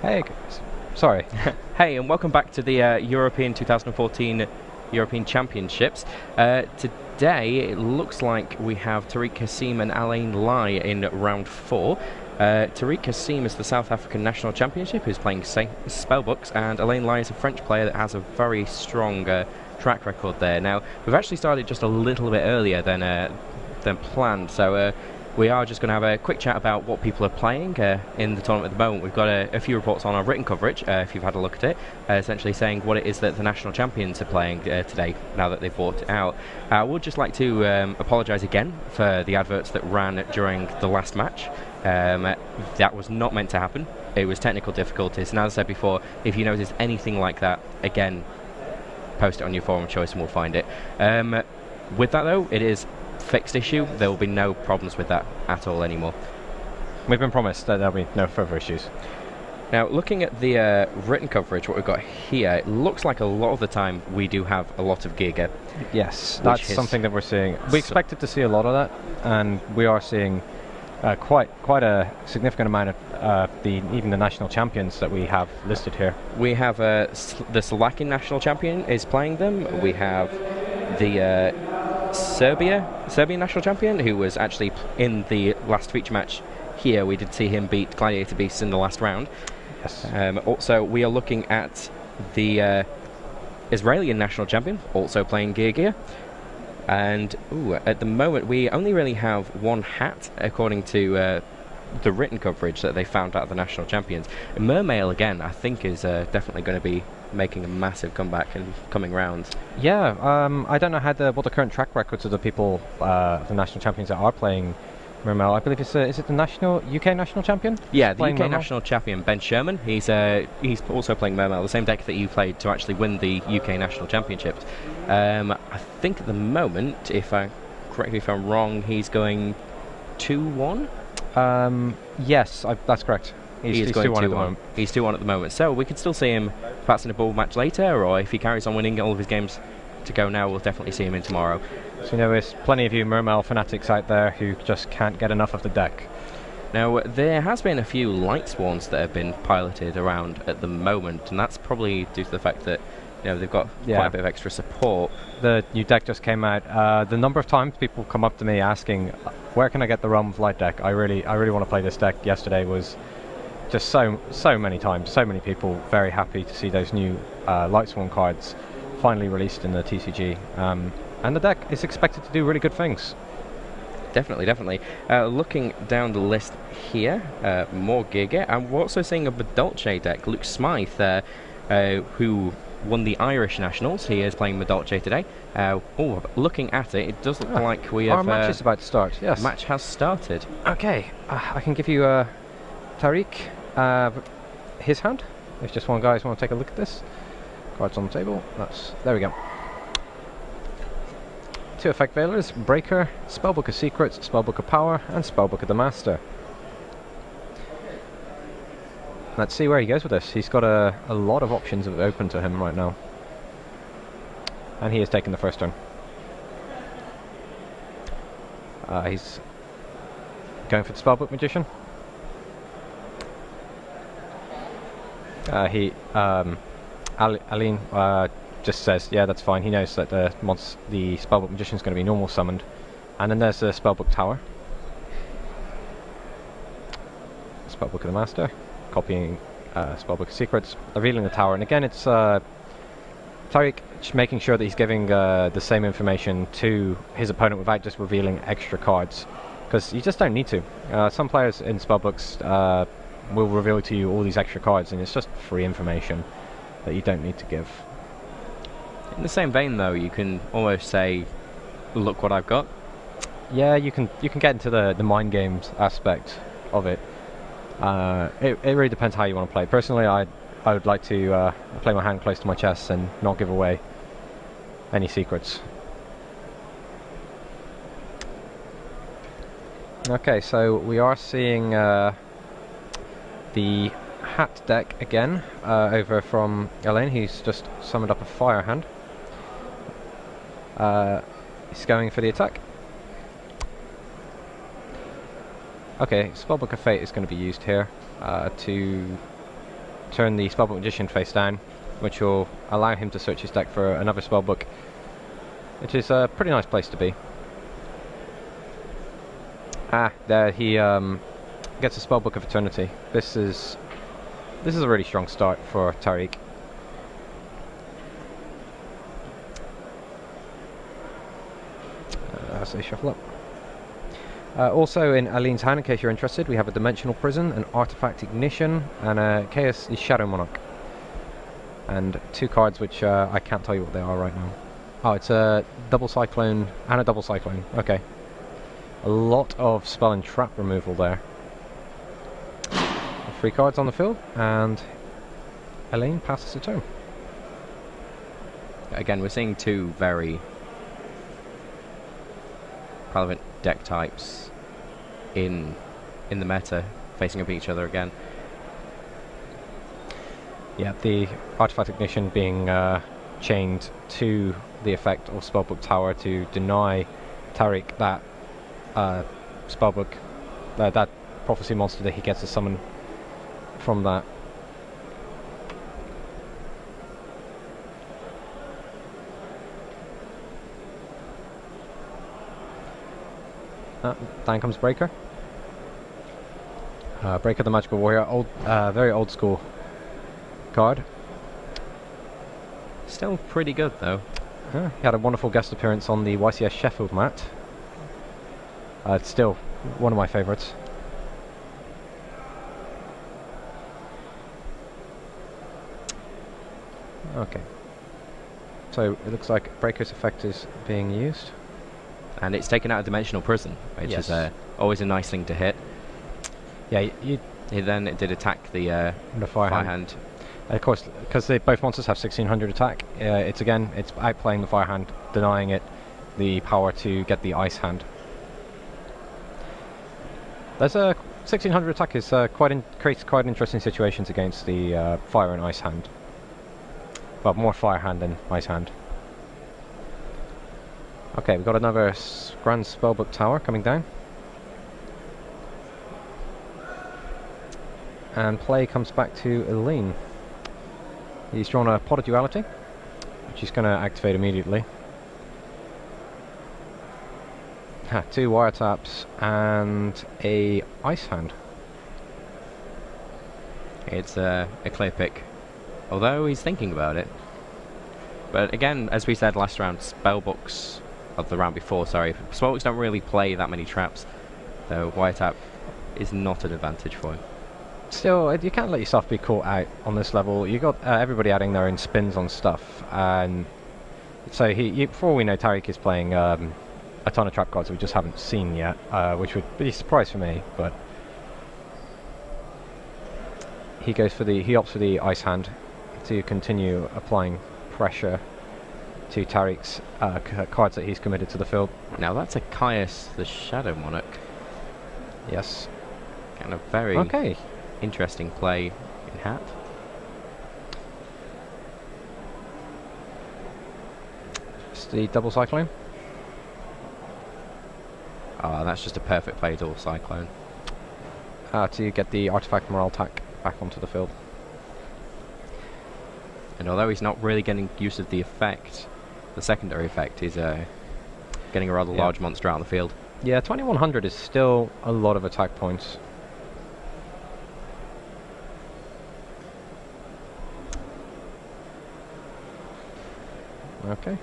Hey guys. Sorry. Hey, and welcome back to the European 2014 European Championships. Today, it looks like we have Taariq, Hassiem and Alain in round 4. Taariq Hassiem is the South African National Championship, who's playing Spellbooks, and Alain is a French player that has a very strong track record there. Now, we've actually started just a little bit earlier than planned, so we are just going to have a quick chat about what people are playing in the tournament at the moment. We've got a few reports on our written coverage, if you've had a look at it, essentially saying what it is that the national champions are playing today, now that they've brought it out. I would just like to apologise again for the adverts that ran during the last match. That was not meant to happen. It was technical difficulties, and as I said before, if you notice anything like that, again, post it on your forum of choice and we'll find it. With that though, it is fixed issue. There will be no problems with that at all anymore. We've been promised that there'll be no further issues. Now, looking at the written coverage, what we've got here, it looks like a lot of the time we do have a lot of Giga. Yes, that's something that we're seeing. We expected to see a lot of that, and we are seeing quite a significant amount of even the national champions that we have listed here. We have the Slovakian national champion is playing them. We have the Serbian national champion, who was actually in the last feature match here. We did see him beat Gladiator Beasts in the last round. Yes. Also, we are looking at the Israeli national champion, also playing Gear. And at the moment, we only really have one hat, according to the written coverage that they found out of the national champions. Mermail, again, I think is definitely going to be making a massive comeback in coming rounds. Yeah, I don't know what the current track records of the people, the national champions that are playing Mermail. I believe is it the UK national champion? Yeah, the UK national champion, Ben Sherman. He's also playing Mermail, the same deck that you played to actually win the UK national championships. I think at the moment, correct me if I'm wrong, he's going 2-1? Yes, that's correct. He's going 2-1 at the moment. He's 2-1 at the moment. So we could still see him perhaps in a ball match later, or if he carries on winning all of his games to go now, we'll definitely see him in tomorrow. So there's plenty of you Mermail fanatics out there who just can't get enough of the deck. Now, there has been a few Lightsworns that have been piloted around at the moment, and that's probably due to the fact that they've got quite a bit of extra support. The new deck just came out. The number of times people come up to me asking, where can I get the Realm of Light deck? I really want to play this deck. Yesterday was just so many times, so many people very happy to see those new Lightsworn cards finally released in the TCG. And the deck is expected to do really good things. Definitely. Looking down the list here, more Giga, and we're also seeing a Madolche deck. Luke Smythe, who won the Irish Nationals. He is playing Madolche today. Looking at it, it does look like we have... Our match is about to start, yes. Match has started. Okay, I can give you Taariq, his hand. If just one guys want to take a look at this. Cards on the table. There we go. 2 effect veilers, Breaker, Spellbook of Secrets, Spellbook of Power, and Spellbook of the Master. Let's see where he goes with this. He's got a lot of options open to him right now. And he has taken the first turn. He's going for the Spellbook Magician. Alain just says, yeah, that's fine. He knows that the Spellbook Magician is going to be normal summoned. And then there's the Spellbook Tower. Spellbook of the Master. Copying Spellbook of Secrets. Revealing the Tower. And again, it's Taariq making sure that he's giving the same information to his opponent without just revealing extra cards. Because you just don't need to. Some players in Spellbooks will reveal to you all these extra cards, and it's just free information that you don't need to give. In the same vein, though, you can almost say, look what I've got. Yeah, you can get into the mind games aspect of it. It really depends how you want to play. Personally, I would like to play my hand close to my chest and not give away any secrets. Okay, so we are seeing the hat deck again over from Alain. He's just summoned up a fire hand. He's going for the attack. Okay, Spellbook of Fate is going to be used here to turn the Spellbook Magician face down, which will allow him to search his deck for another spellbook, which is a pretty nice place to be. There he gets a Spellbook of Eternity. This is a really strong start for Taariq. So shuffle up. Also in Alain's hand, in case you're interested, we have a Dimensional Prison, an Artifact Ignition, and a Chaos Shadow Monarch. And 2 cards which I can't tell you what they are right now. Oh, it's a Double Cyclone and a Double Cyclone. Okay. A lot of spell and trap removal there. 3 cards on the field, and Alain passes the turn. Again, we're seeing 2 very relevant deck types in the meta facing up each other again. Yeah, the Artifact Ignition being chained to the effect of Spellbook Tower to deny Taariq that spellbook, that prophecy monster that he gets to summon from that. Down comes Breaker. Breaker the Magical Warrior, very old school card. Still pretty good though. He had a wonderful guest appearance on the YCS Sheffield mat. It's still one of my favourites. Okay. So it looks like Breaker's effect is being used. And it's taken out a Dimensional Prison, which yes. is always a nice thing to hit. Yeah, He then did attack the Fire Hand. Of course, because both monsters have 1600 attack, it's outplaying the Fire Hand, denying it the power to get the Ice Hand. There's a 1600 attack is creates quite interesting situations against the Fire and Ice Hand. Well, more Fire Hand than Ice Hand. Okay, we've got another Grand Spellbook Tower coming down. And play comes back to Alain. He's drawn a Pot of Duality, which he's going to activate immediately. 2 wiretaps and a Ice Hand. It's a clear pick, although he's thinking about it. But again, as we said last round, spellbooks of the round before, spellbooks don't really play that many traps, so wiretap is not an advantage for him. Still, you can't let yourself be caught out on this level. You got everybody adding their own spins on stuff, and so before we know, Taariq is playing a ton of trap cards that we just haven't seen yet, which would be a surprise for me. But he opts for the Ice Hand to continue applying pressure to Taariq's cards that he's committed to the field. Now that's a Caius the Shadow Monarch. Yes. Kind of very interesting play in hat. It's the Double Cyclone. That's just a perfect play, Double Cyclone. To get the Artifact Morale Tack back onto the field. And although he's not really getting use of the effect, the secondary effect is getting a rather large monster out on the field. Yeah, 2100 is still a lot of attack points. Okay.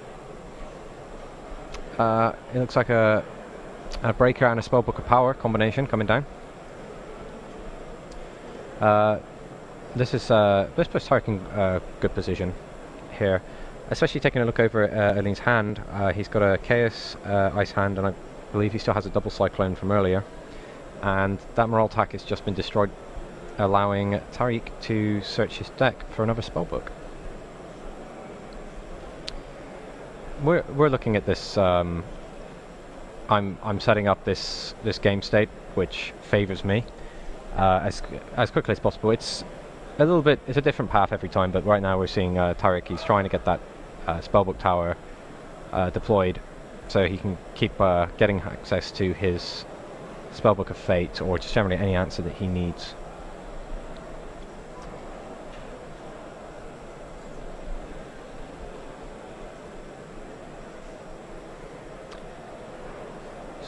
It looks like a Breaker and a Spellbook of Power combination coming down. This puts Taariq in good position here, especially taking a look over Alain's hand. He's got a Chaos Ice Hand, and I believe he still has a Double Cyclone from earlier. And that Morale Tack has just been destroyed, allowing Taariq to search his deck for another Spellbook. We're looking at this. I'm setting up this game state, which favors me as quickly as possible. It's a different path every time, but right now we're seeing Taariq. He's trying to get that Spellbook Tower deployed, so he can keep getting access to his Spellbook of Fate, or just generally any answer that he needs.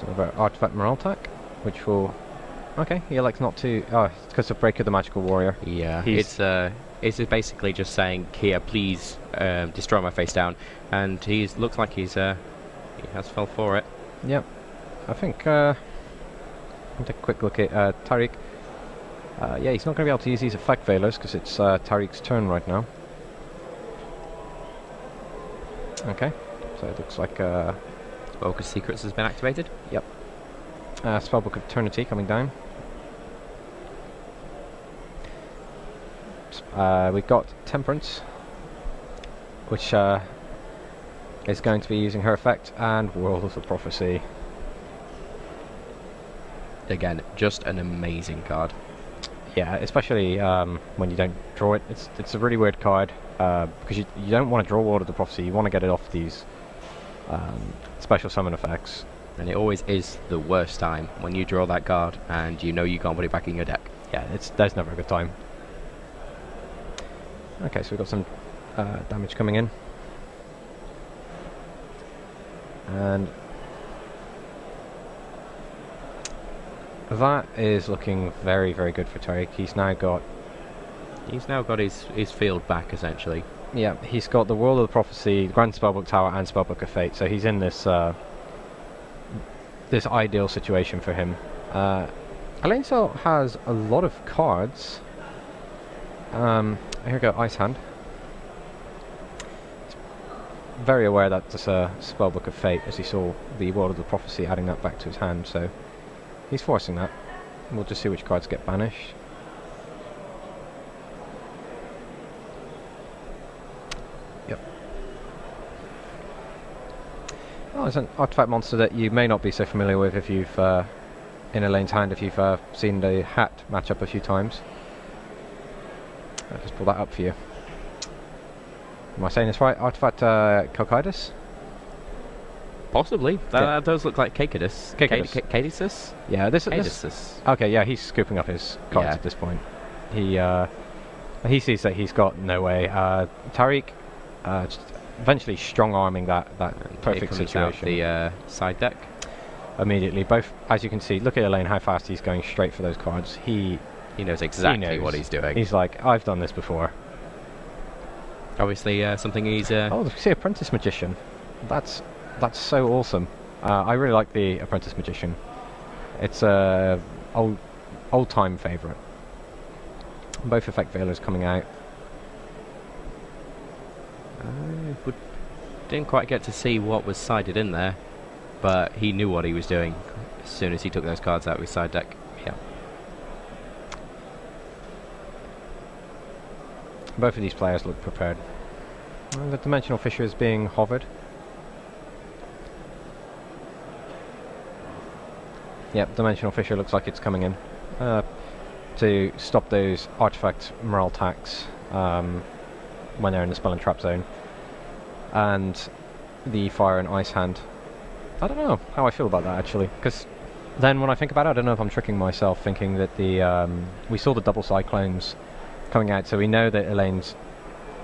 another artifact morale attack, which will... Okay, he elects not to... Oh, it's because of Break of the Magical Warrior. Yeah, it's basically just saying, here, please destroy my face down, and looks like he has fell for it. Yep. I think... I'll take a quick look at Taariq. Yeah, he's not going to be able to use these effect veilers because it's Taariq's turn right now. Okay, so it looks like... Spellbook of Secrets has been activated. Yep. Spellbook of Eternity coming down. We've got Temperance, which is going to be using her effect, and World of the Prophecy. Again, just an amazing card. Yeah, especially when you don't draw it. It's a really weird card because you don't want to draw World of the Prophecy. You want to get it off these special summon effects. And it always is the worst time when you draw that card and you know you can't put it back in your deck. Yeah, there's never a good time. Okay, so we've got some damage coming in. And that is looking very, very good for Taariq. He's now got his field back, essentially. Yeah, he's got the World of the Prophecy, Grand Spellbook Tower, and Spellbook of Fate, so he's in this this ideal situation for him. Alain still has a lot of cards. Here we go, Ice Hand. Very aware that it's a Spellbook of Fate, as he saw the World of the Prophecy adding that back to his hand, so he's forcing that. We'll just see which cards get banished. Yep. Oh, it's an artifact monster that you may not be so familiar with if you've in Alain's hand, if you've seen the hat match up a few times. I'll just pull that up for you. Am I saying this right? Artifact Calcidus? Possibly. That does look like Cacadus. Cacadus? Yeah, this... Okay, yeah, he's scooping up his cards at this point. He sees that he's got no way. Taariq just eventually strong-arming that perfect situation. Out the side deck. Immediately. Both, as you can see, look at Alain, how fast he's going straight for those cards. He knows exactly what he's doing. He's like, I've done this before. Obviously, something he's... Oh, see, Apprentice Magician. That's so awesome. I really like the Apprentice Magician. It's a old-time favourite. Both effect veilers coming out. Didn't quite get to see what was sided in there, but he knew what he was doing as soon as he took those cards out of his side deck. Yeah. Both of these players look prepared. And the Dimensional Fissure is being hovered. Yep, Dimensional Fissure looks like it's coming in to stop those artifact morale attacks when they're in the spell and trap zone. And the Fire and Ice Hand. I don't know how I feel about that, actually, because then when I think about it, I don't know if I'm tricking myself thinking that we saw the double Cyclones coming out, so we know that Alain's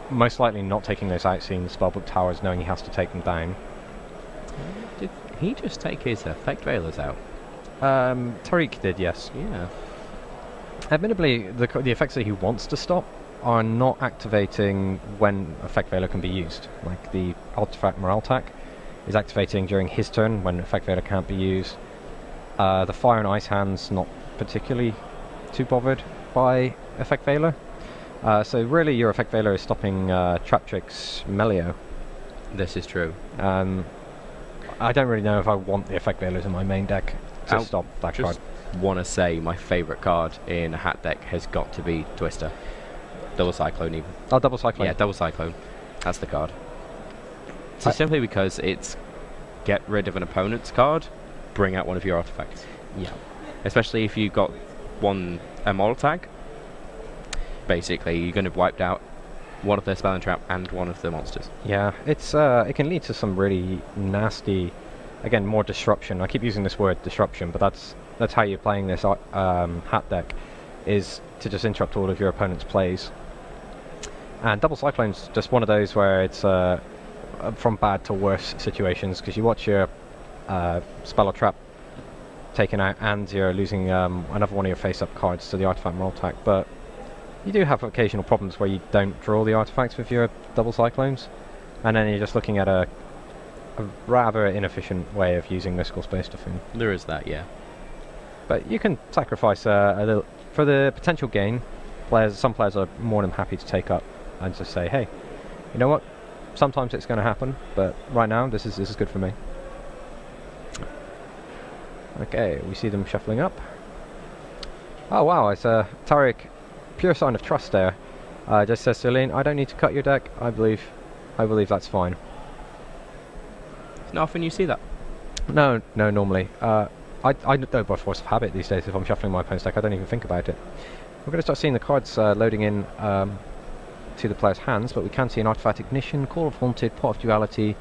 most likely not taking those out, seeing the Spellbook Towers, knowing he has to take them down. Did he just take his effect veilers out? Taariq did, yes. Yeah. Admittedly, the effects that he wants to stop are not activating when effect veiler can be used. Like the artifact morale attack is activating during his turn when effect veiler can't be used. The Fire and Ice Hand's not particularly too bothered by effect veiler. So really your effect veiler is stopping Trap Trick's Melio. This is true. I don't really know if I want the effect veilers in my main deck to stop that card. Want to say my favourite card in a hat deck has got to be Twister. Double Cyclone even. Oh, Double Cyclone. Yeah, Double Cyclone. That's the card. So simply because it's get rid of an opponent's card, bring out one of your artifacts. Yeah. Especially if you've got a model tag. Basically, you're going to wipe out one of their spell and trap and one of the monsters. Yeah, it's it can lead to some really nasty, again, more disruption. I keep using this word disruption, but that's how you're playing this hat deck, is to just interrupt all of your opponent's plays. And Double Cyclone's just one of those where it's from bad to worse situations, because you watch your spell or trap taken out and you're losing another one of your face-up cards to the artifact moral attack, but you do have occasional problems where you don't draw the artifacts with your double cyclones, and then you're just looking at a rather inefficient way of using Mystical Space Typhoon. There is that, yeah. But you can sacrifice a little for the potential gain. Some players are more than happy to take up and just say, hey, you know what? Sometimes it's going to happen, but right now this is good for me. Okay, we see them shuffling up. Oh wow, it's Taariq, pure sign of trust there. Just says to Alain, I don't need to cut your deck. I believe that's fine. It's not often you see that. No, normally. I don't by force of habit these days. If I'm shuffling my opponent's deck, I don't even think about it. We're going to start seeing the cards loading in to the player's hands, but we can see an Artifact Ignition, Call of Haunted, Pot of Duality,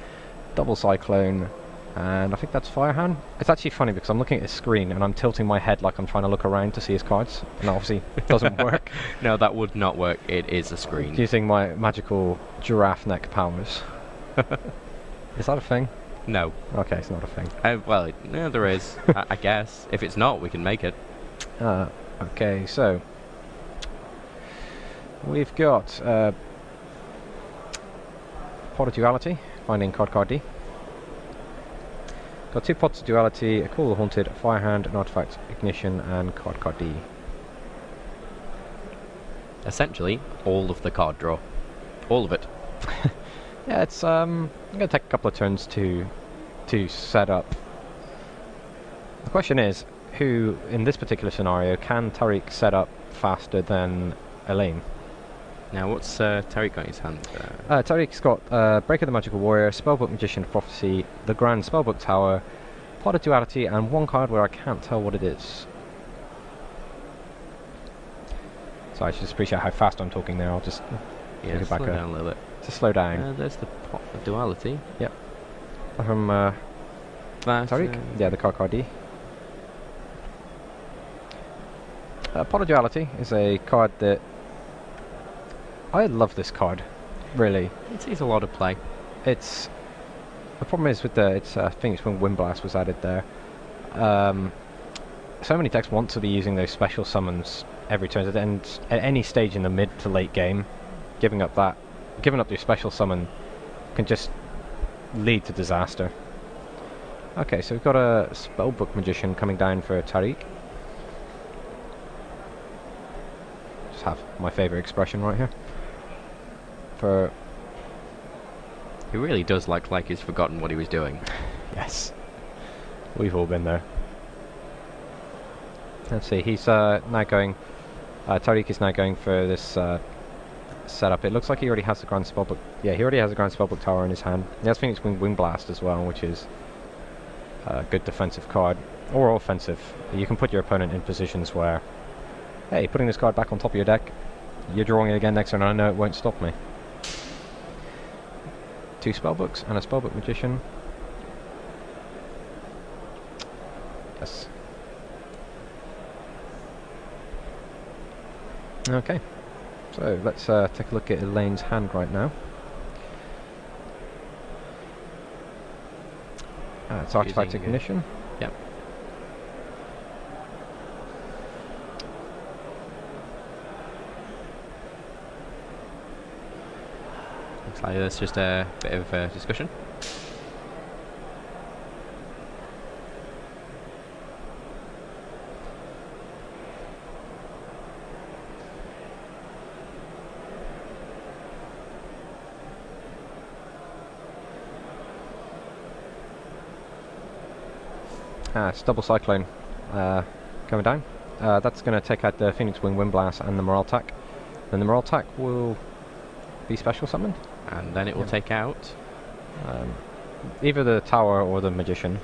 Double Cyclone, and I think that's Firehand. It's actually funny because I'm looking at his screen and I'm tilting my head like I'm trying to look around to see his cards, and obviously it doesn't work. No, that would not work. It is a screen. Using my magical giraffe neck powers. Is that a thing? No. Okay, it's not a thing. Well, no, there is. I guess. If it's not, we can make it. Okay, so we've got Pot of Duality, finding card D. Got 2 Pots of Duality, a Call of Haunted, a Firehand, an Artifact Ignition, and card D. Essentially, all of the card draw. All of it. Yeah, it's I'm going to take a couple of turns to set up. The question is, who in this particular scenario can Taariq set up faster than Alain? Now, what's Taariq got in his hand? Taariq's got Break of the Magical Warrior, Spellbook Magician of Prophecy, the Grand Spellbook Tower, Pot of Duality, and one card where I can't tell what it is. So I just appreciate how fast I'm talking there. I'll just yeah, take it back slow down a little bit. To slow down. There's the Pot of Duality. Yep. From Taariq? Yeah, the card D. Pot of Duality is a card that I love. This card, really. It sees a lot of play. It's the problem is with the I think it's when Windblast was added there. So many decks want to be using those special summons every turn, and at any stage in the mid to late game, giving up your special summon can just lead to disaster. Okay, so we've got a Spellbook Magician coming down for Taariq. Just have my favourite expression right here. For he really does look like he's forgotten what he was doing. Yes, we've all been there. Let's see, he's now going. Taariq is now going for this setup. It looks like he already has the Grand Spellbook. Yeah, he already has a Grand Spellbook Tower in his hand. He has Phoenix Wing Blast as well, which is a good defensive card, or offensive. You can put your opponent in positions where, hey, putting this card back on top of your deck, you're drawing it again next turn, and I know it won't stop me. 2 Spellbooks and a Spellbook Magician. Yes. Okay. So let's take a look at Elaine's hand right now. It's Artifact Ignition. Yep. Looks like there's just a bit of discussion. It's Double Cyclone coming down. That's going to take out the Phoenix Wing Windblast and the Morale Attack. Then the Morale Attack will be special summoned. And then it will take out either the Tower or the Magician.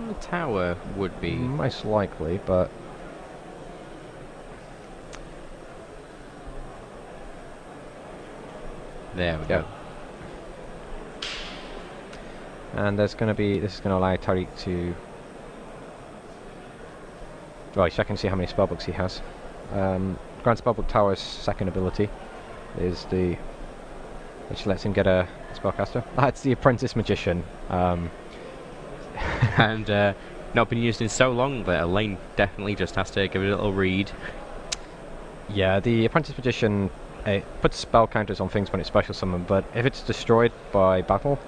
The Tower would be most likely, but there we go. And there's going to be, this is going to allow Taariq to, right, check and see how many spellbooks he has. Grand Spellbook Tower's second ability is the, which lets him get a spellcaster. That's the Apprentice Magician. and not been used in so long that Alain definitely just has to give it a little read. Yeah, the Apprentice Magician puts spell counters on things when it's special summoned, but if it's destroyed by battle,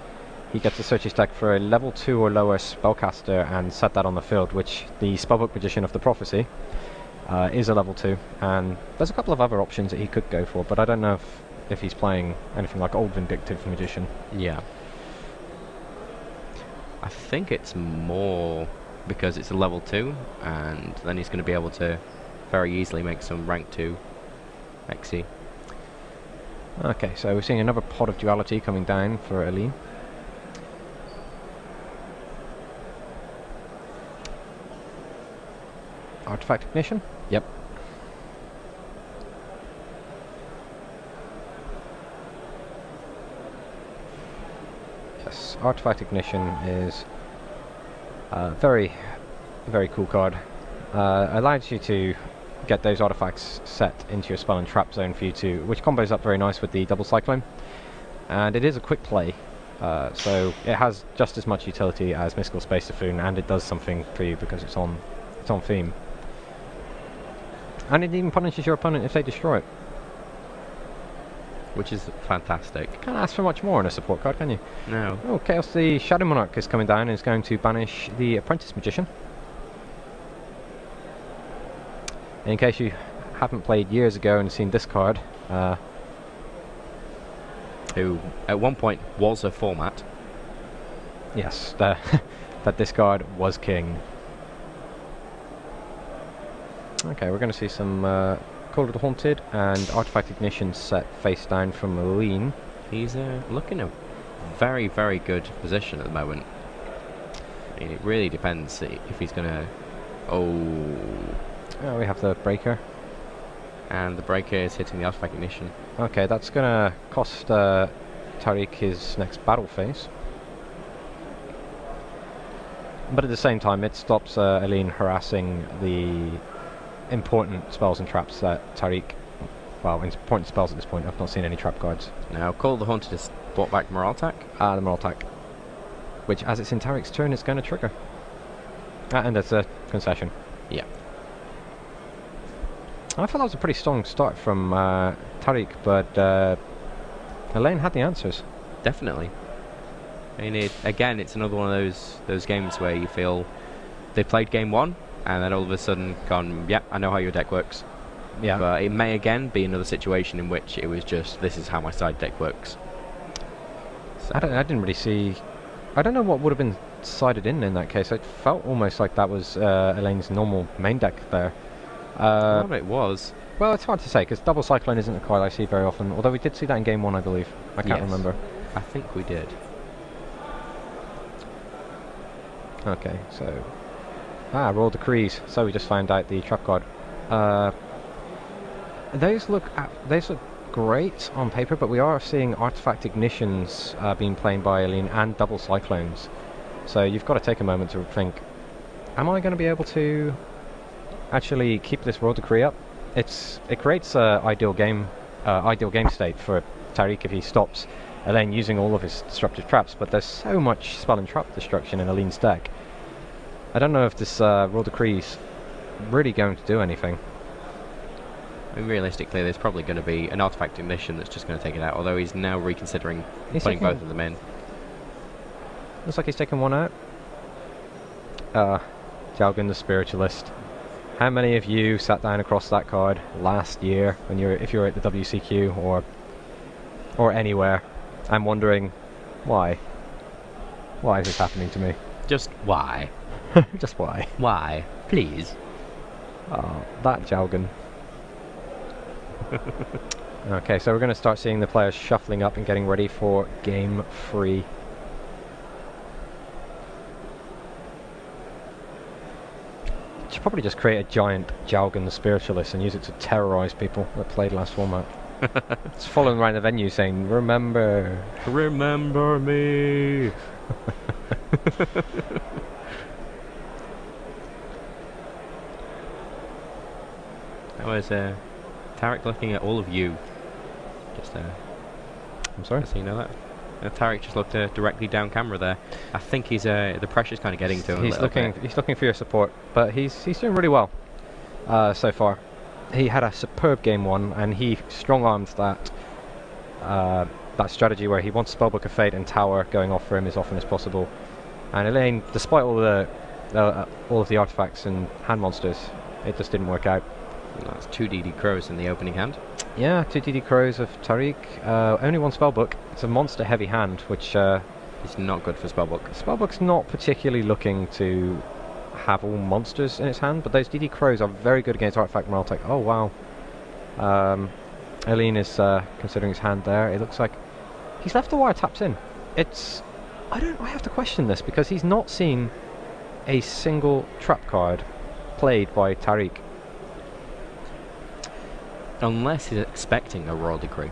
he gets to search his deck for a level 2 or lower spellcaster and set that on the field, which the Spellbook Magician of the Prophecy is a level 2, and there's a couple of other options that he could go for, but I don't know if he's playing anything like Old Vindictive Magician. Yeah. I think it's more because it's a level 2, and then he's going to be able to very easily make some rank 2 XE. Okay, so we're seeing another Pot of Duality coming down for Alain. Artifact Ignition? Yep. Yes, Artifact Ignition is a very, very cool card. Allows you to get those artifacts set into your spell and trap zone for you to, which combos up very nice with the double cyclone. And it is a quick play, so it has just as much utility as Mystical Space Typhoon, and it does something for you because it's on theme. And it even punishes your opponent if they destroy it. Which is fantastic. Can't ask for much more in a support card, can you? No. Oh, Chaos the Shadow Monarch is coming down and is going to banish the Apprentice Magician. In case you haven't played years ago and seen this card, who at one point was a format. yes, that this card was king. Okay, we're going to see some Call of the Haunted and Artifact Ignition set face down from Alain. He's looking in a very, very good position at the moment. I mean, it really depends if he's going to... Oh, we have the Breaker. And the Breaker is hitting the Artifact Ignition. Okay, that's going to cost Taariq his next battle phase. But at the same time, it stops Alain harassing the important spells and traps that Taariq... Well, important spells at this point. I've not seen any trap cards. Now, Call of the Haunted has brought back Morale Attack. The Morale Attack. Which, as it's in Taariq's turn, is going to trigger. And that's a concession. Yeah. I thought that was a pretty strong start from Taariq, but Alain had the answers. Definitely. I mean, again, it's another one of those games where you feel they played game 1, and then all of a sudden gone, yeah, I know how your deck works. Yeah. But it may again be another situation in which it was just, this is how my side deck works. So I didn't really see... I don't know what would have been sided in that case. It felt almost like that was Alain's normal main deck there. What it was. Well, it's hard to say, because Double Cyclone isn't a card I see very often, although we did see that in game 1, I believe. I can't remember. I think we did. Okay, so... Royal Decrees. So we just found out the trap card. Those look great on paper, but we are seeing Artifact Ignitions being played by Alain and Double Cyclones. So you've got to take a moment to think, am I going to be able to actually keep this Royal Decree up? It creates an ideal game state for Taariq if he stops Alain using all of his disruptive traps, but there's so much spell and trap destruction in Alain's deck. I don't know if this Royal Decree's really going to do anything. I mean, realistically, there's probably going to be an Artifact Ignition that's just going to take it out, although he's now reconsidering putting both of them in. Looks like he's taken one out. Jalgun the Spiritualist. How many of you sat down across that card last year when if you were at the WCQ or anywhere and wondering why? Why is this happening to me? Just why? Just why? Why? Please. Oh, that Jalgun. Okay, so we're going to start seeing the players shuffling up and getting ready for game 3. Should probably just create a giant Jalgun the Spiritualist and use it to terrorize people that played last format. It's following around the venue saying, remember. Remember me. That was Taariq looking at all of you. Just I'm sorry? so you know that. Taariq just looked directly down camera there. I think he's the pressure's kind of getting to him. He's looking for your support, but he's doing really well so far. He had a superb game one, and he strong-armed that strategy where he wants Spellbook of Fate and Tower going off for him as often as possible. And Alain, despite all of the artifacts and hand monsters, it just didn't work out. That's 2 DD Crows in the opening hand. Yeah, 2 DD Crows of Taariq. Only 1 Spellbook. It's a monster-heavy hand, which is not good for Spellbook. Spellbook's not particularly looking to have all monsters in its hand, but those DD Crows are very good against Artifact Morale Tech. Oh, wow. Alain is considering his hand there. It looks like he's left the wiretaps in. I have to question this, because he's not seen a single trap card played by Taariq. Unless he's expecting a Royal Decree.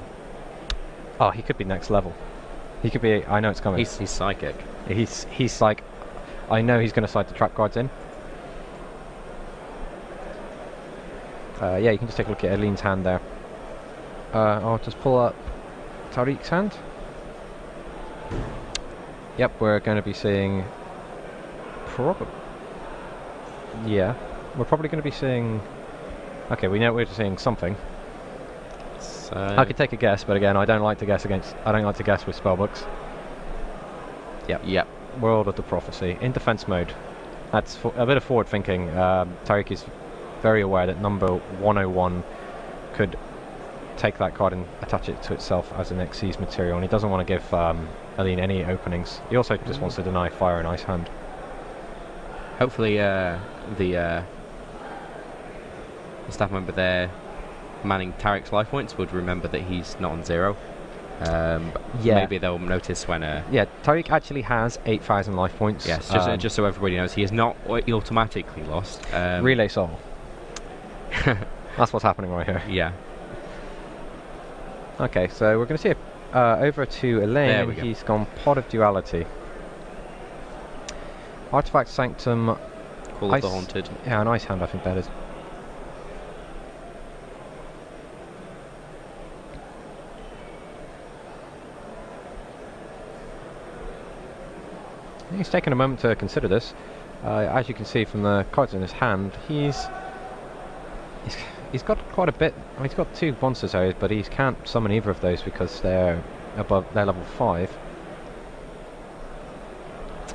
Oh, he could be next level. He could be. I know it's coming. He's psychic. He's like, I know he's going to slide the trap cards in. Yeah, you can just take a look at Alain's hand there. I'll just pull up Taariq's hand. Yep, we're going to be seeing. Yeah, we're probably going to be seeing. Okay, we know we're seeing something. I could take a guess, but again, I don't like to guess with spellbooks. Yep. World of the Prophecy in defense mode. That's a bit of forward thinking. Taariq is very aware that number 101 could take that card and attach it to itself as an Xyz material, and he doesn't want to give Alain any openings. He also just wants to deny Fire and Ice hand. Hopefully, the staff member there manning Taariq's life points would remember that he's not on 0. Yeah. Maybe they'll notice when. Yeah, Taariq actually has 8,000 life points. Yes, just so everybody knows, he is not automatically lost. Relay Soul. That's what's happening right here. Yeah. Okay, so we're going to see over to Alain. He's gone Pot of Duality. Artifact Sanctum. Call of the Haunted. Yeah, an Ice hand, I think that is. He's taken a moment to consider this. As you can see from the cards in his hand, he's got quite a bit. I mean, he's got 2 monsters areas, but he can't summon either of those because they're level 5.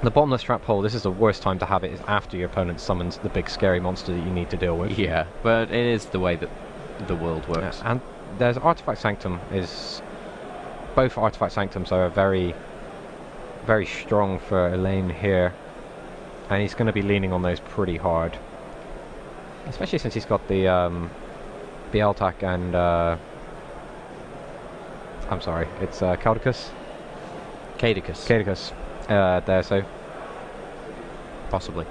The bottomless trap hole. This is the worst time to have it. Is after your opponent summons the big scary monster that you need to deal with. Yeah, but it is the way that the world works. Yeah, and there's Artifact Sanctum. Both Artifact Sanctums are very, very strong for Alain here, and he's going to be leaning on those pretty hard, especially since he's got the Bealtak and I'm sorry, it's Caduceus there, so possibly.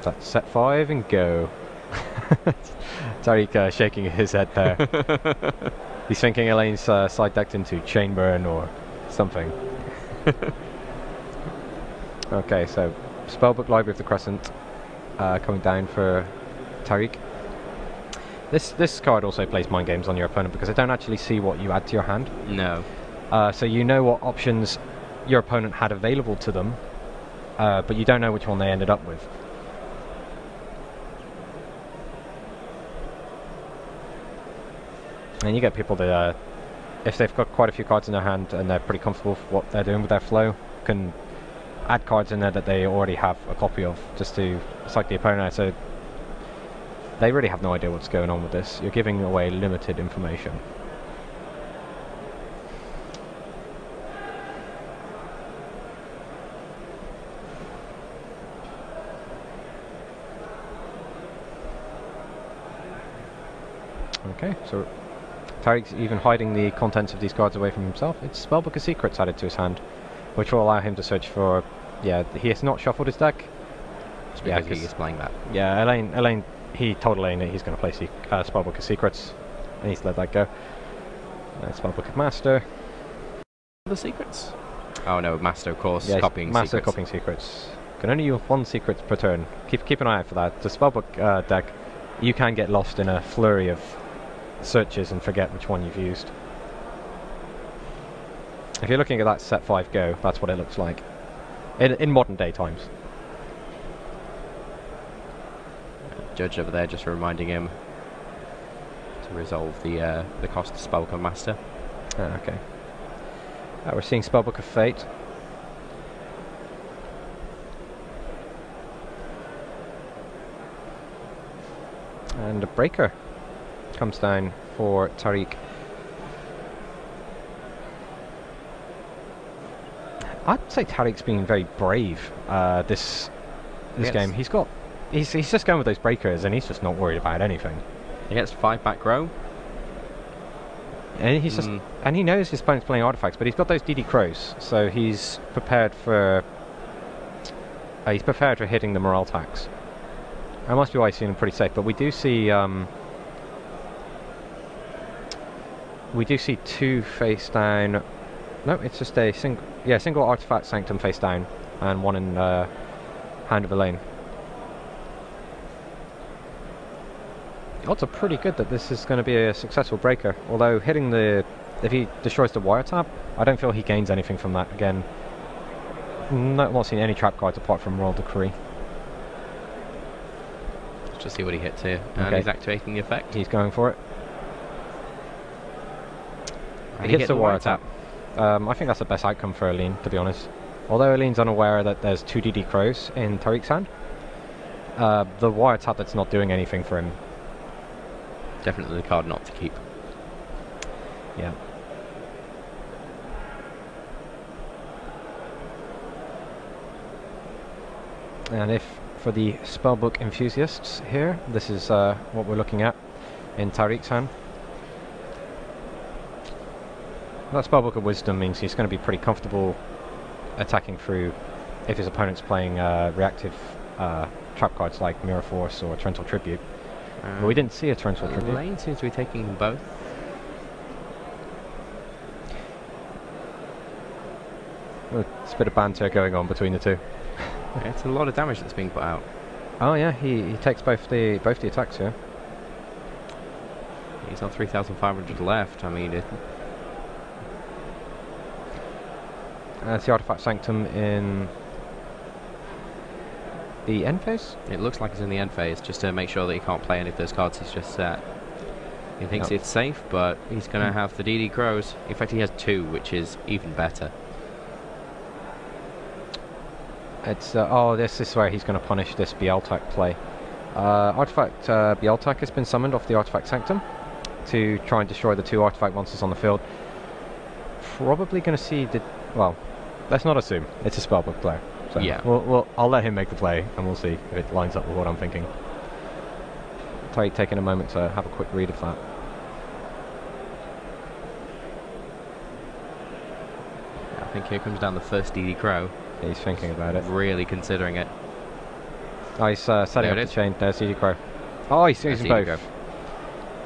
That's set 5 and go. Taariq shaking his head there. He's thinking Alain's side decked into Chainburn or something. Okay, so Spellbook Library of the Crescent coming down for Taariq. This card also plays mind games on your opponent because I don't actually see what you add to your hand. No. So you know what options your opponent had available to them, but you don't know which one they ended up with. And you get people that, if they've got quite a few cards in their hand and they're pretty comfortable with what they're doing with their flow, can add cards in there that they already have a copy of, just to psych the opponent out. So they really have no idea what's going on with this. You're giving away limited information. Okay, so Taariq's even hiding the contents of these cards away from himself. It's Spellbook of Secrets added to his hand, which will allow him to search for. Yeah, he has not shuffled his deck. Yeah, because he's playing that. Yeah, Alain, he told Alain that he's going to play Spellbook of Secrets, and he's let that go. Spellbook of Master. The secrets? Oh no, Master, of course. Yeah, copying Master secrets. copying secrets. Can only use 1 secret per turn. Keep an eye out for that. The Spellbook deck you can get lost in a flurry of searches and forget which one you've used. If you're looking at that set 5 go, that's what it looks like in modern day times. Judge over there just reminding him to resolve the cost of Spellbook of Master. Okay. We're seeing Spellbook of Fate. And a breaker comes down for Taariq. I'd say Taariq's been very brave this game. He's just going with those breakers, and he's just not worried about anything. He gets 5 back row, and he's and he knows his opponent's playing artifacts, but he's got those DD crows, so he's prepared for hitting the morale tax. That must be why he's feeling pretty safe. But we do see 2 face down. No, it's just a single artifact sanctum face down, and one in hand of Alain. The odds are pretty good that this is going to be a successful breaker. Although if he destroys the wiretap, I don't feel he gains anything from that. Again, not seeing any trap cards apart from Royal Decree. Let's just see what he hits here. And he's activating the effect. He's going for it. And he hits the wiretap. I think that's the best outcome for Alain, to be honest. Although Alain's unaware that there's 2 DD crows in Taariq's hand, the wiretap that's not doing anything for him. Definitely the card not to keep. Yeah. And if for the spellbook enthusiasts here, this is what we're looking at in Taariq's hand. That Spellbook of Wisdom means he's going to be pretty comfortable attacking through if his opponent's playing reactive trap cards like Mirror Force or Torrential Tribute. But we didn't see a Torrential Tribute. Alain seems to be taking them both. It's a bit of banter going on between the two. Yeah, it's a lot of damage that's being put out. Oh yeah, he takes both the attacks here. He's on 3,500 left. I mean, it's the Artifact Sanctum in the end phase? It looks like it's in the end phase, just to make sure that he can't play any of those cards he's just set. He thinks it's safe, but he's going to have the DD Crows. In fact, he has 2, which is even better. It's this is where he's going to punish this Bieltak play. Artifact Bieltak has been summoned off the Artifact Sanctum to try and destroy the 2 artifact monsters on the field. Probably going to see well, let's not assume it's a spellbook player. So yeah, I'll let him make the play, and we'll see if it lines up with what I'm thinking. Taariq taking a moment to have a quick read of that. I think here comes down the first DD Crow. He's thinking about it. Really considering it. Oh, he's setting up the chain. There's DD Crow. Oh, he's using both. Crow.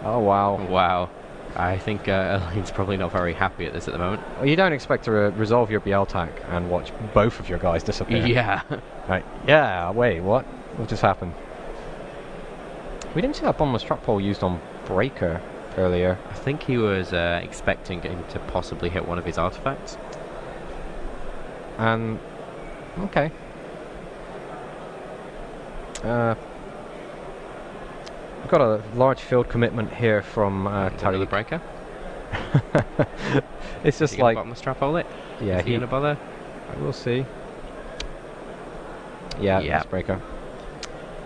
Oh, wow. Wow. I think Alain's probably not very happy at this at the moment. Well, you don't expect to resolve your Bieltak and watch both of your guys disappear. Yeah. Right. Yeah, wait, what? What just happened? We didn't see that bottomless trap pole used on Breaker earlier. I think he was expecting him to possibly hit one of his artifacts. Okay. We've got a large field commitment here from Taariq. The Breaker. It's just like bottomless trap hole it. Yeah, Is he gonna bother? We'll see. Yeah, that's Breaker.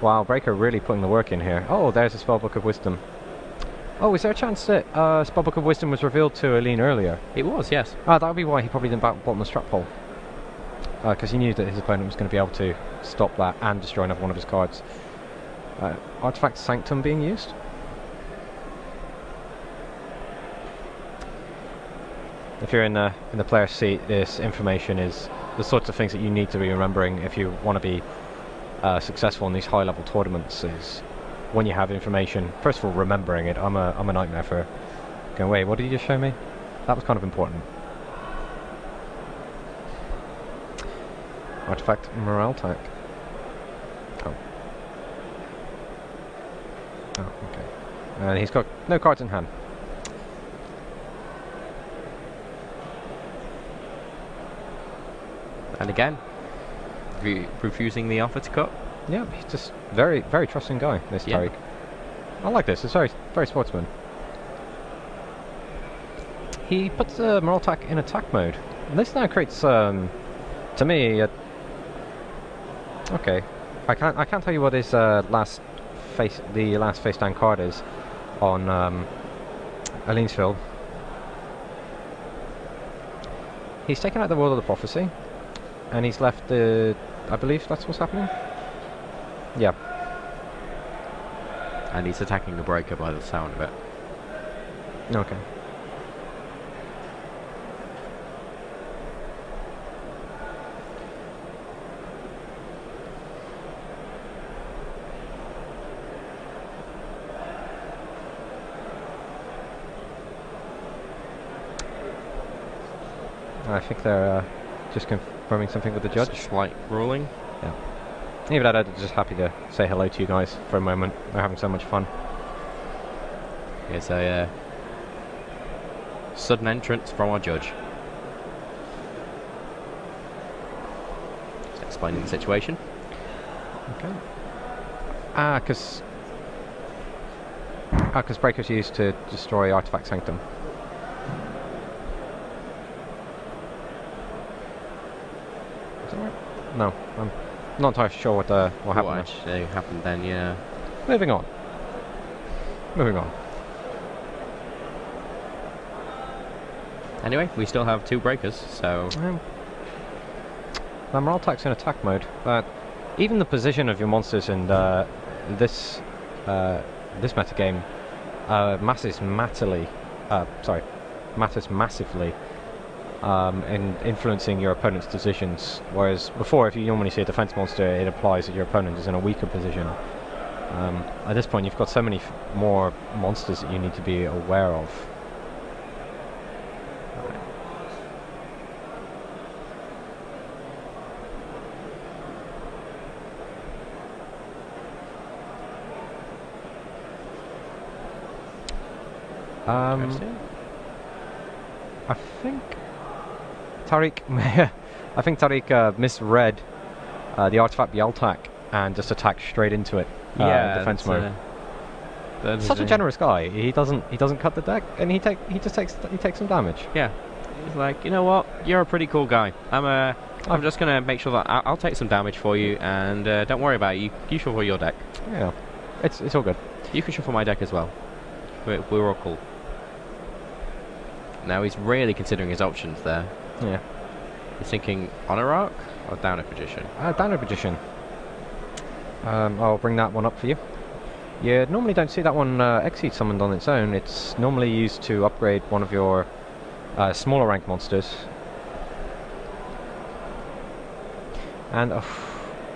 Wow, Breaker really putting the work in here. Oh, there's a Spellbook of Wisdom. Oh, is there a chance that Spellbook of Wisdom was revealed to Alain earlier? It was, yes. That would be why he probably didn't back bottomless trap hole. Because he knew that his opponent was going to be able to stop that and destroy another one of his cards. Artifact Sanctum being used. If you're in the player's seat, this information is the sorts of things that you need to be remembering if you want to be successful in these high-level tournaments. Is when you have information. First of all, remembering it. I'm a nightmare for going. Wait, what did you just show me? That was kind of important. Artifact Morale Tack. Oh. Oh, okay. And he's got no cards in hand. And again, refusing the offer to cut. Yeah, he's just very, very trusting guy, this Taariq. I like this. It's very, very sportsman. He puts the Moraltak in attack mode. And this now creates, to me, okay. I can't tell you what his last face down card is on Alain's field. He's taken out the World of the Prophecy, and he's left the. I believe that's what's happening. Yeah. And he's attacking the breaker by the sound of it. Okay. I think they're just confirming something with the judge. Slight ruling. Yeah. Even that, I'm just happy to say hello to you guys for a moment. We're having so much fun. Here's a sudden entrance from our judge. Just explaining the situation. Okay. Because Breaker's used to destroy Artifact Sanctum. Is that right? No, I'm not entirely sure what happened. What actually happened then? Yeah. Moving on. Moving on. Anyway, we still have 2 breakers, so. The Moraltak's in attack mode, but even the position of your monsters in this metagame matters massively in influencing your opponent's decisions. Whereas before, if you normally see a defense monster, it implies that your opponent is in a weaker position. At this point, you've got so many more monsters that you need to be aware of. I think Taariq misread the artifact Yaltak and just attacked straight into it. Yeah, defense mode. Such a generous guy. He doesn't cut the deck, and he takes some damage. Yeah, he's like, you know what? You're a pretty cool guy. I'm just gonna make sure that I'll take some damage for you, and don't worry about it. You shuffle your deck. Yeah, it's all good. You can shuffle my deck as well. We're all cool. Now he's really considering his options there. Yeah. He's thinking Honor Arc or Downer Magician? Downer Magician. I'll bring that one up for you. You normally don't see that one exceed summoned on its own. It's normally used to upgrade one of your smaller rank monsters. And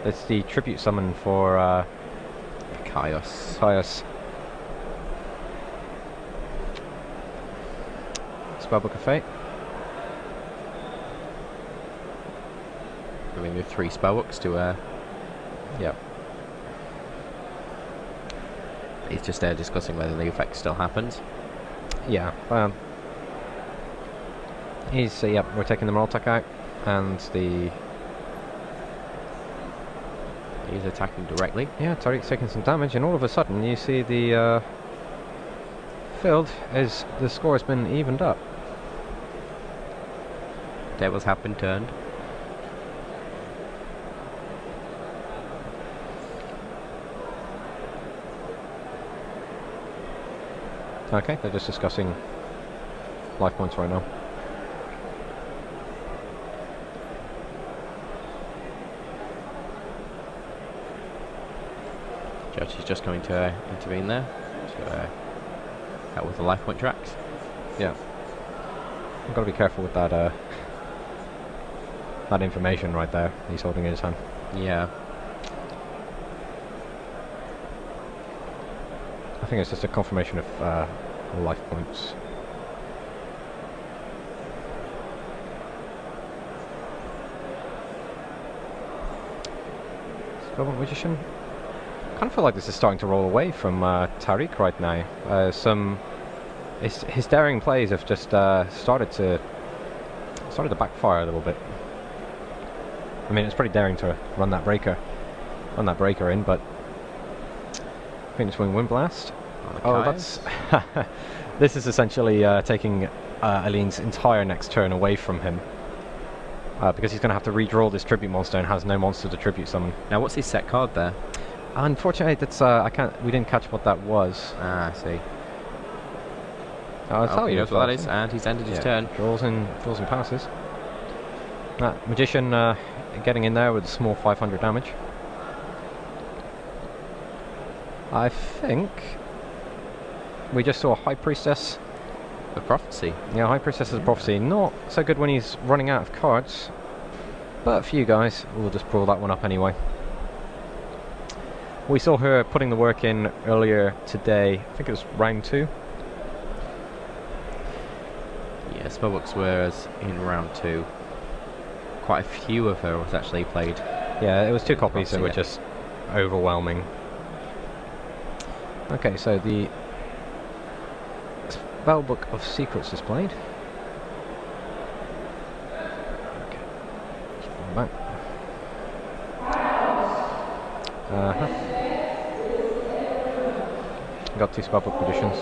it's the tribute summon for Chaos. Spellbook of Fate. Remove 3 spellbooks to yeah. He's just discussing whether the effect still happens. Yeah. He's yeah. We're taking the Moraltak out, and he's attacking directly. Yeah, Taariq's taking some damage, and all of a sudden you see the field is the score has been evened up. Tables have been turned. Okay, they're just discussing life points right now. Judge is just going to intervene there to help with the life point tracks. Yeah, I've got to be careful with that that information right there he's holding in his hand. Yeah. I think it's just a confirmation of life points. Spellbook Magician. kind of feel like this is starting to roll away from Taariq right now. His daring plays have just started to backfire a little bit. I mean, it's pretty daring to run that breaker in, but Phoenix Wind Blast. Oh, that's this is essentially taking Alain's entire next turn away from him, because he's going to have to redraw this tribute monster and has no monster to tribute summon. Now, what's his set card there? Unfortunately, that's we didn't catch what that was. Ah, I see. I'll tell he you knows what that is, and he's ended his turn. Draws and passes. That Magician getting in there with a small 500 damage. I think we just saw High Priestess. A Prophecy. Yeah, High Priestess is a Prophecy. Not so good when he's running out of cards, but for you guys, we'll just pull that one up anyway. We saw her putting the work in earlier today. I think it was round 2. Yeah, spellbooks were in round 2. Quite a few of her was actually played. Yeah, it was 2 copies that were just overwhelming. Okay, so the Spellbook of Secrets displayed. Okay, back. Got 2 Spellbook Magicians.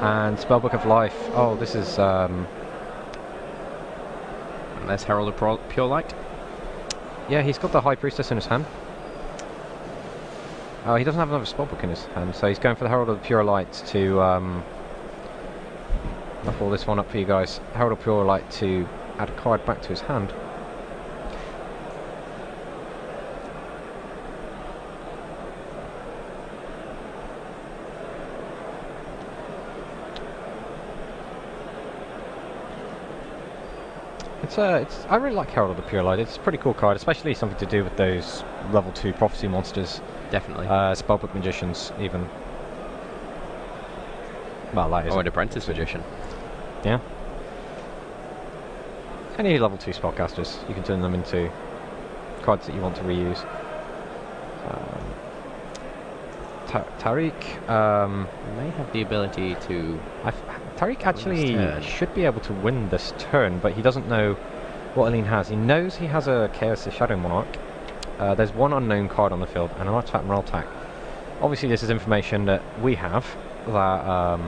And Spellbook of Life. Oh, this is and there's Herald of Pure Light. Yeah, he's got the High Priestess in his hand. Oh, he doesn't have another spellbook in his hand, so he's going for the Herald of Pure Light to I'll pull this one up for you guys. Herald of Pure Light to add a card back to his hand. I really like Herald of the Pure Light. It's a pretty cool card, especially something to do with those level 2 prophecy monsters. Definitely. Spellbook Magicians, even. Well, that is. Or an Apprentice Magician. Yeah. Any level 2 spellcasters, you can turn them into cards that you want to reuse. Taariq may have the ability to. Taariq actually should be able to win this turn, but he doesn't know what Alain has. He knows he has a Chaos Shadow Monarch. There's one unknown card on the field, and an Artifact and Reltac. Obviously, this is information that we have. That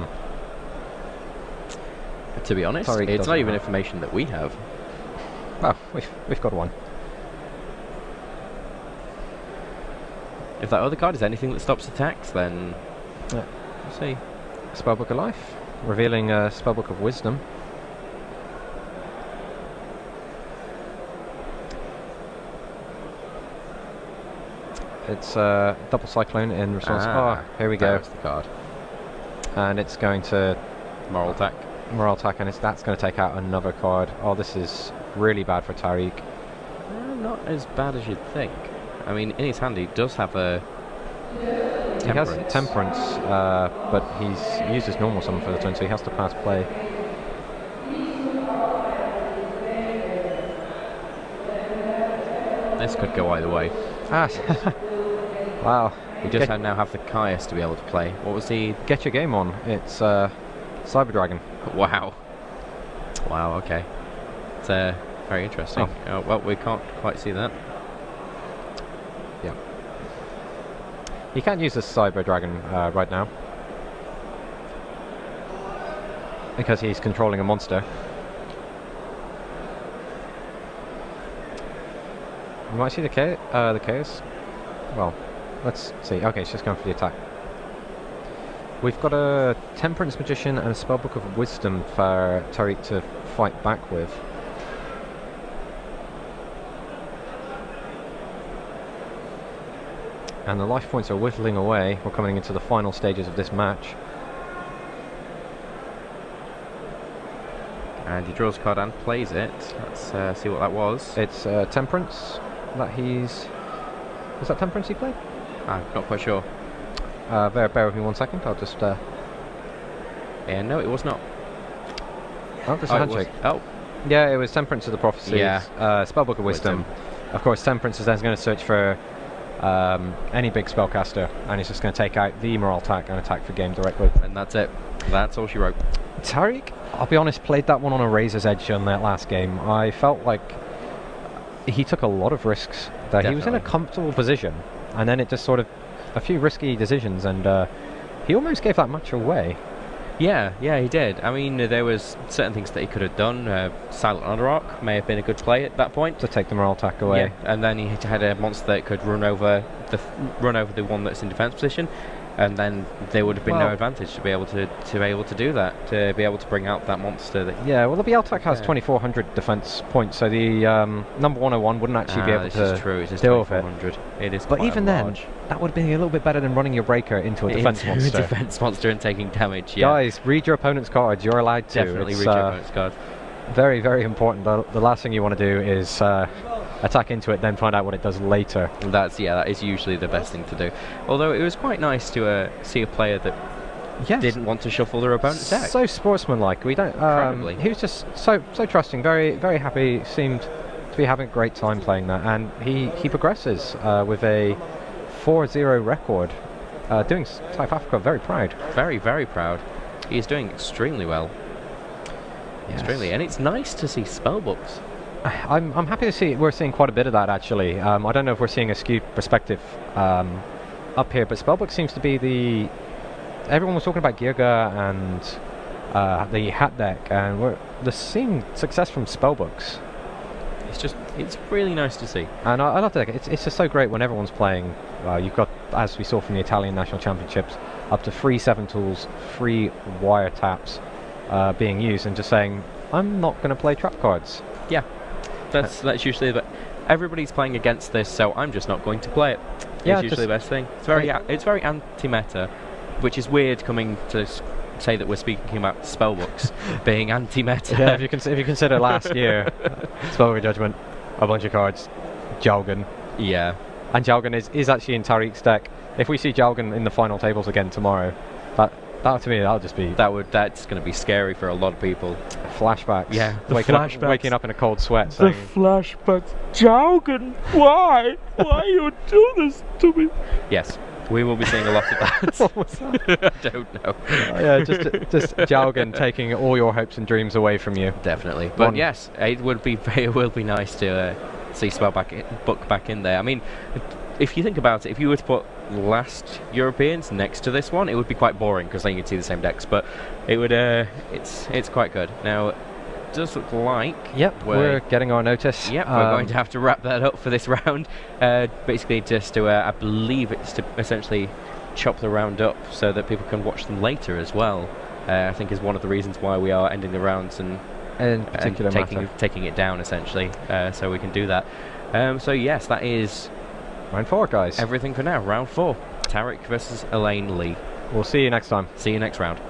to be honest, it's not even information that we have. Well, we've got one. If that other card is anything that stops attacks, then we'll see. Spellbook of Life, revealing a Spellbook of Wisdom. It's double Cyclone in response. Here we go. There's the card. And it's going to Moral Attack. Moral Attack, and that's going to take out another card. Oh, this is really bad for Taariq. Not as bad as you'd think. I mean, in his hand he does have a Temperance. He has Temperance, but he's used his normal summon for the turn, so he has to pass play. This could go either way. Wow. We just now have the Caius to be able to play. What was the... Get your game on. It's Cyber Dragon. Wow. Wow, okay. It's very interesting. Oh. Well, we can't quite see that. Yeah. He can't use the Cyber Dragon right now, because he's controlling a monster. You might see the chaos. Well, let's see. Okay, it's just going for the attack. We've got a Temperance Magician and a Spellbook of Wisdom for Taariq to fight back with. And the life points are whittling away. We're coming into the final stages of this match. And he draws a card and plays it. Let's see what that was. It's Temperance that he's... Was that Temperance he played? I'm not quite sure. Bear with me 1 second. I'll just... Yeah, no, it was not. Oh, there's a handshake. Oh. Yeah, it was Temperance of the Prophecy. Yeah. Spellbook of Wisdom. Of course, Temperance is then going to search for any big spellcaster, and he's just going to take out the morale attack and attack for game directly. And that's it. That's all she wrote. Taariq, I'll be honest, played that one on a razor's edge on that last game. I felt like he took a lot of risks. That he was in a comfortable position, and then it just sort of a few risky decisions, and he almost gave that match away. Yeah, he did. I mean, there was certain things that he could have done. Silent Underarch may have been a good play at that point to take the morale attack away. Yeah, and then he had a monster that could run over the one that's in defense position, and then there would have been no advantage to be able to do that, to be able to bring out that monster. Yeah, well, the BL attack has 2,400 defense points, so the number 101 wouldn't actually be able to is true. It is deal with it. It is, but even then, that would be a little bit better than running your breaker into a defense monster. Defense monster and taking damage. Yeah. Guys, read your opponent's cards. You're allowed to. Definitely read your opponent's cards. Very, very important. The last thing you want to do is attack into it, then find out what it does later. That is usually the best thing to do. Although it was quite nice to see a player that didn't want to shuffle their opponent's deck. So sportsmanlike. We don't. He was just so trusting. Very, very happy. Seemed to be having a great time playing that, and he progresses with a 4-0 record. Doing South Africa very proud. Very, very proud. He is doing extremely well. Yes. Extremely, and it's nice to see spellbooks. I'm happy to see we're seeing quite a bit of that actually. I don't know if we're seeing a skewed perspective up here, but spellbook seems to be everyone was talking about Yugioh and the hat deck, and we're seeing success from spellbooks. It's really nice to see. And I love the deck. It's just so great when everyone's playing. You've got, as we saw from the Italian National Championships, up to 3 7 tools, 3 wiretaps being used, and just saying, I'm not going to play trap cards. Yeah, that's usually everybody's playing against this, so I'm just not going to play it. Yeah, it's usually the best thing. It's very anti-meta, which is weird coming to say that we're speaking about spellbooks being anti-meta. Yeah, if you consider last year, Spellbook Judgment, a bunch of cards, Jalgan. Yeah. And Jalgan is actually in Taariq's deck. If we see Jalgan in the final tables again tomorrow, that to me, that'll just be... That's going to be scary for a lot of people. Flashbacks. Yeah, waking up in a cold sweat saying... The flashbacks. Jalgan, why? Why you do this to me? Yes, we will be seeing a lot of that. What was that? I don't know. Yeah, just Jalgan taking all your hopes and dreams away from you. Definitely. But yes, it will be nice to see Spellbook back in there. I mean, if you think about it, if you were to put last Europeans next to this one, it would be quite boring because then you could see the same decks. But it would. It's quite good. Now, it does look like we're getting our notice. Yep, we're going to have to wrap that up for this round. Basically, just to I believe it's to essentially chop the round up so that people can watch them later as well. I think is one of the reasons why we are ending the rounds and taking it down essentially, so we can do that. So yes, that is round 4, guys. Everything for now. Round 4. Taariq versus Alain Lee. We'll see you next time. See you next round.